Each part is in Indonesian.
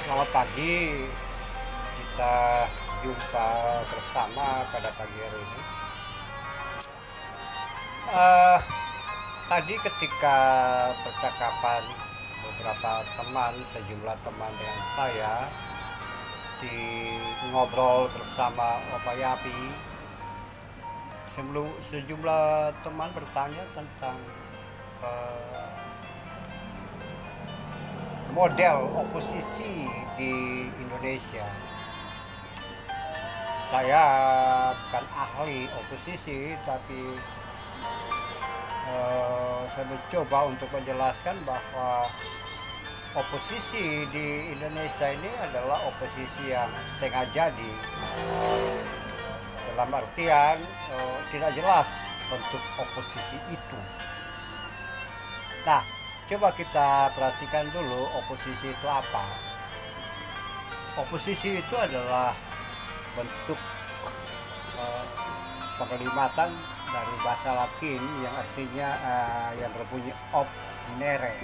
Selamat pagi, kita jumpa bersama pada pagi hari ini. Eh, Tadi ketika percakapan beberapa teman, sejumlah teman dengan saya di ngobrol bersama Opa Yapi, sejumlah teman bertanya tentang model oposisi di Indonesia. Saya bukan ahli oposisi, tapi saya mencoba untuk menjelaskan bahwa oposisi di Indonesia ini adalah oposisi yang setengah jadi, dalam artian tidak jelas bentuk oposisi itu. Nah, coba kita perhatikan dulu oposisi itu apa. Oposisi itu adalah bentuk pengelimatan dari bahasa Latin yang artinya yang berbunyi opnere.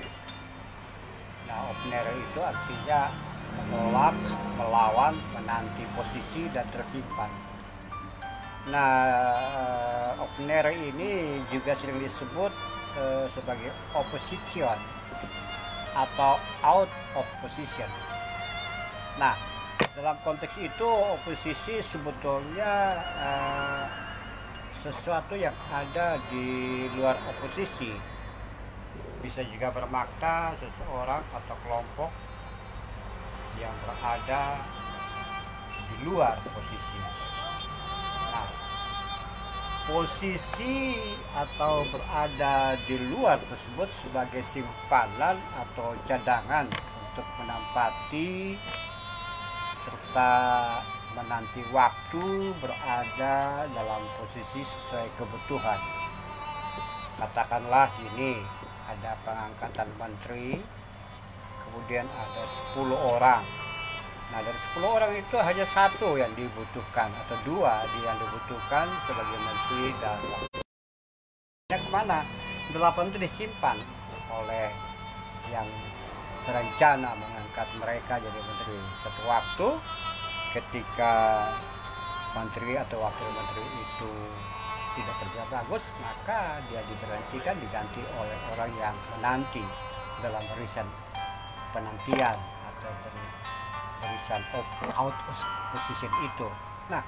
Nah, opnere itu artinya menolak, melawan, menanti posisi dan tersimpan. Nah, opnere ini juga sering disebut sebagai opposition atau out of position. Nah, dalam konteks itu oposisi sebetulnya sesuatu yang ada di luar oposisi. Bisa juga bermakna seseorang atau kelompok yang berada di luar posisi. Nah, posisi atau berada di luar tersebut sebagai simpanan atau cadangan untuk menempati serta menanti waktu berada dalam posisi sesuai kebutuhan. Katakanlah ini ada pengangkatan menteri, kemudian ada 10 orang. Nah, dari 10 orang itu hanya satu yang dibutuhkan atau dua yang dibutuhkan sebagai menteri, dan kemana? 8 itu disimpan oleh yang berencana mengangkat mereka jadi menteri. Satu waktu ketika menteri atau wakil menteri itu tidak kerja bagus, maka dia diberhentikan, diganti oleh orang yang menanti dalam barisan penantian atau barisan out of position itu. Nah,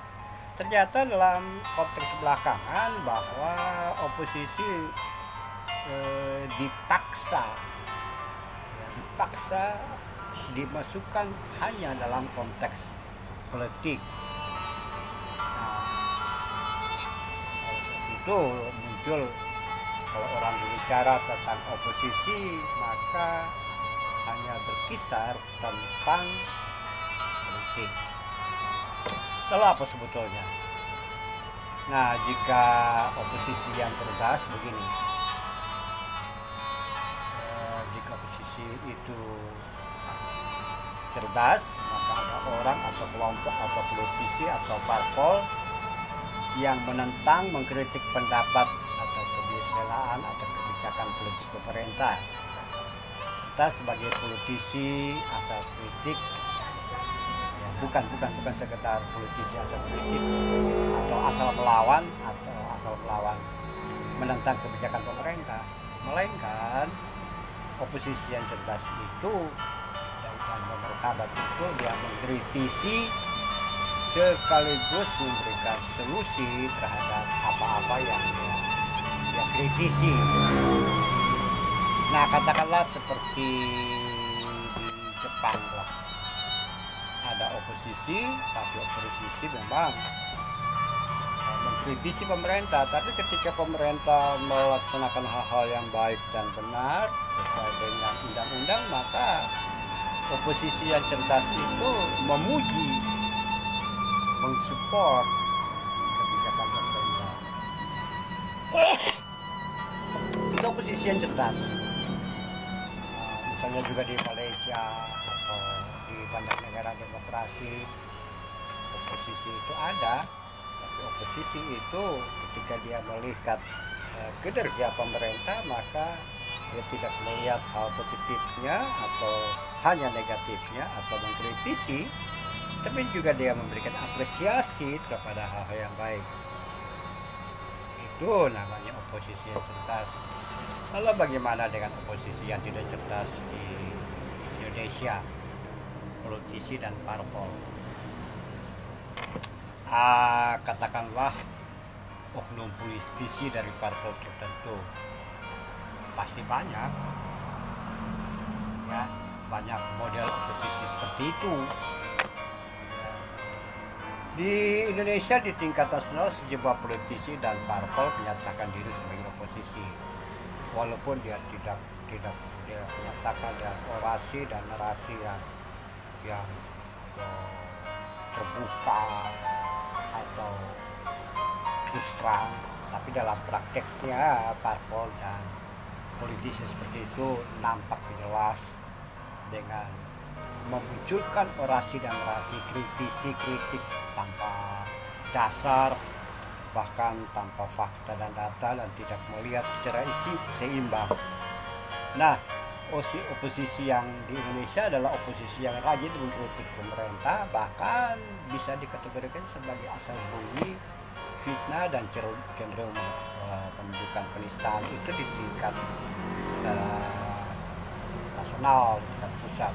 ternyata dalam konteks belakangan bahwa oposisi dipaksa dimasukkan hanya dalam konteks politik. Nah, itu muncul, kalau orang berbicara tentang oposisi maka hanya berkisar tentang politik. Lalu apa sebetulnya? Nah, jika oposisi yang cerdas begini, jika oposisi itu cerdas, maka ada orang atau kelompok atau politisi atau parpol yang menentang, mengkritik pendapat atau kebiasaan atau kebijakan politik pemerintah. Kita sebagai politisi asal kritik, ya, bukan sekedar politisi asal kritik atau asal melawan menentang kebijakan pemerintah, melainkan oposisi yang cerdas itu dan bermartabat itu dia mengkritisi sekaligus memberikan solusi terhadap apa-apa yang dia kritisi. Nah, katakanlah seperti di Jepang lah, ada oposisi, tapi oposisi memang mengkritisi pemerintah, tapi ketika pemerintah melaksanakan hal-hal yang baik dan benar sesuai dengan undang-undang, maka oposisi yang cerdas itu memuji, mensupport kebijakan pemerintah. Itu oposisi yang cerdas. Misalnya juga di Malaysia atau di banyak negara demokrasi, oposisi itu ada, tapi oposisi itu ketika dia melihat kinerja pemerintah maka dia tidak melihat hal positifnya atau hanya negatifnya atau mengkritisi, tapi juga dia memberikan apresiasi terhadap hal-hal yang baik. Itu namanya oposisi yang cerdas. Lalu bagaimana dengan oposisi yang tidak cerdas di Indonesia, politisi dan parpol? Katakanlah oknum politisi dari parpol tertentu, pasti banyak ya, banyak model oposisi seperti itu ya. Di Indonesia di tingkat nasional sejumlah politisi dan parpol menyatakan diri sebagai oposisi, walaupun dia tidak dia menyatakan dengan orasi dan narasi yang terbuka atau terus terang, tapi dalam prakteknya parpol dan politisi seperti itu nampak jelas dengan memunculkan orasi dan narasi kritik tanpa dasar, bahkan tanpa fakta dan data, dan tidak melihat secara isi seimbang. Nah, oposisi yang di Indonesia adalah oposisi yang rajin mengkritik pemerintah, bahkan bisa dikategorikan sebagai asal bunyi, fitnah, dan cenderung menunjukkan penistaan itu di tingkat nasional, di tingkat pusat.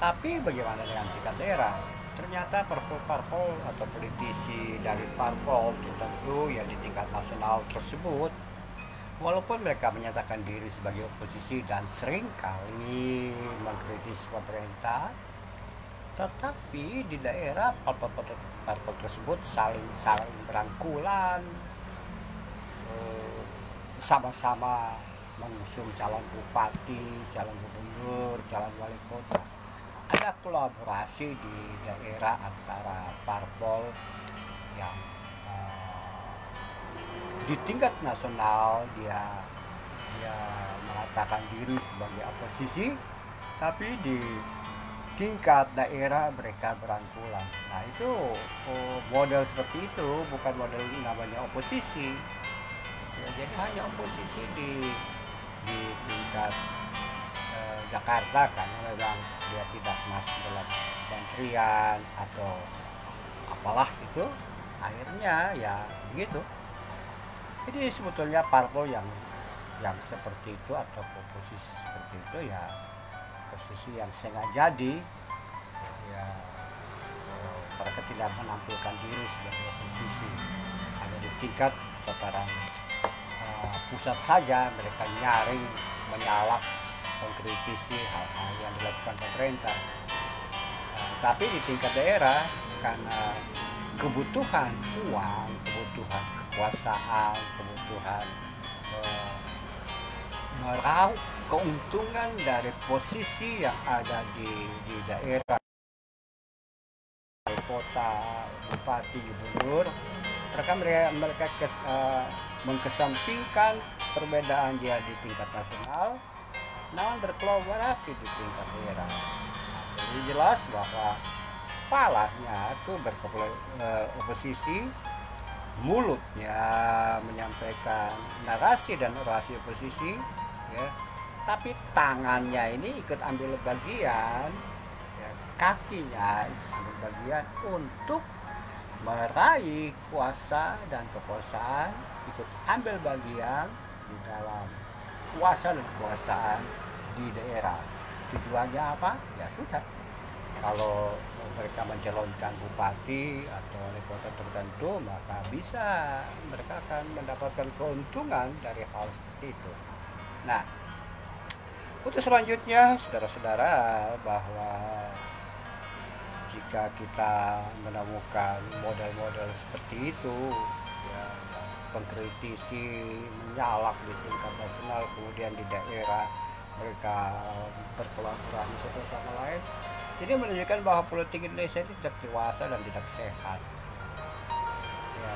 Tapi bagaimana dengan tingkat daerah? Ternyata parpol atau politisi dari parpol tertentu yang di tingkat nasional tersebut, walaupun mereka menyatakan diri sebagai oposisi dan seringkali mengkritis pemerintah, tetapi di daerah parpol tersebut saling berangkulan, sama-sama mengusung calon bupati, calon gubernur, calon wali kota. Ada kolaborasi di daerah antara parpol yang di tingkat nasional dia mengatakan diri sebagai oposisi, tapi di tingkat daerah mereka berangkulan. Nah, itu model seperti itu bukan model namanya oposisi ya. Jadi hanya oposisi di tingkat Jakarta, karena memang dia tidak masuk dalam kementerian atau apalah itu, akhirnya ya begitu. Jadi sebetulnya parpol yang seperti itu atau oposisi seperti itu ya posisi yang sengaja ya mereka tidak menampilkan diri sebagai oposisi, hanya di tingkat tataran pusat saja mereka nyaring menyalak, mengkritisi hal-hal yang dilakukan pemerintah. Tapi di tingkat daerah, karena kebutuhan uang, kebutuhan kekuasaan, kebutuhan meraup keuntungan dari posisi yang ada di daerah, kota, bupati, gubernur, mereka mengkesampingkan perbedaan dia di tingkat nasional, namun berkolaborasi di tingkat daerah. Jadi jelas bahwa palanya itu oposisi, mulutnya menyampaikan narasi dan orasi oposisi ya, tapi tangannya ini ikut ambil bagian ya, kakinya ambil bagian untuk meraih kuasa dan kekuasaan, ikut ambil bagian di dalam kuasa dan kekuasaan di daerah. Tujuannya apa? Ya sudah, kalau mereka mencalonkan bupati atau wali kota tertentu, maka bisa mereka akan mendapatkan keuntungan dari hal seperti itu. Nah, untuk selanjutnya saudara-saudara, bahwa jika kita menemukan model-model seperti itu ya, pengkritisi menyalak di tingkat nasional, kemudian di daerah mereka berkolaborasi satu sama lain, jadi menunjukkan bahwa politik Indonesia itu tidak dewasa dan tidak sehat ya.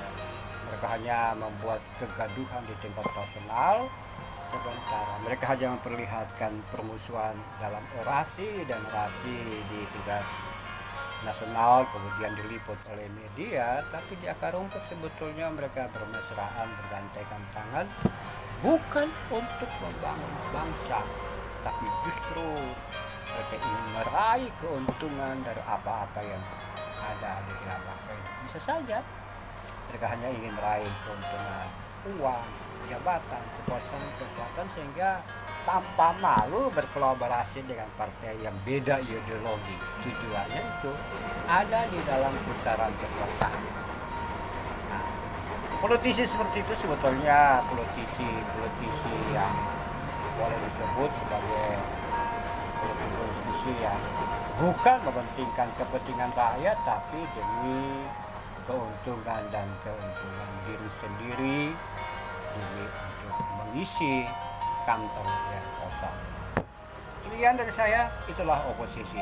Mereka hanya membuat kegaduhan di tingkat nasional, sementara mereka hanya memperlihatkan permusuhan dalam orasi dan narasi di tingkat nasional kemudian diliput oleh media, tapi di akar rumput sebetulnya mereka bermesraan, bergandengan tangan, bukan untuk membangun bangsa, tapi justru mereka ingin meraih keuntungan dari apa-apa yang ada di dalam bangsa ini. Bisa saja mereka hanya ingin meraih keuntungan, uang, jabatan, kekuasaan, sehingga tanpa malu berkolaborasi dengan partai yang beda ideologi. Tujuannya itu ada di dalam pusaran kekuasaan. Nah, politisi seperti itu sebetulnya politisi yang boleh disebut sebagai politisi yang bukan mementingkan kepentingan rakyat, tapi demi keuntungan diri sendiri, demi untuk mengisi kantong yang kosong. Pilihan dari saya, itulah oposisi.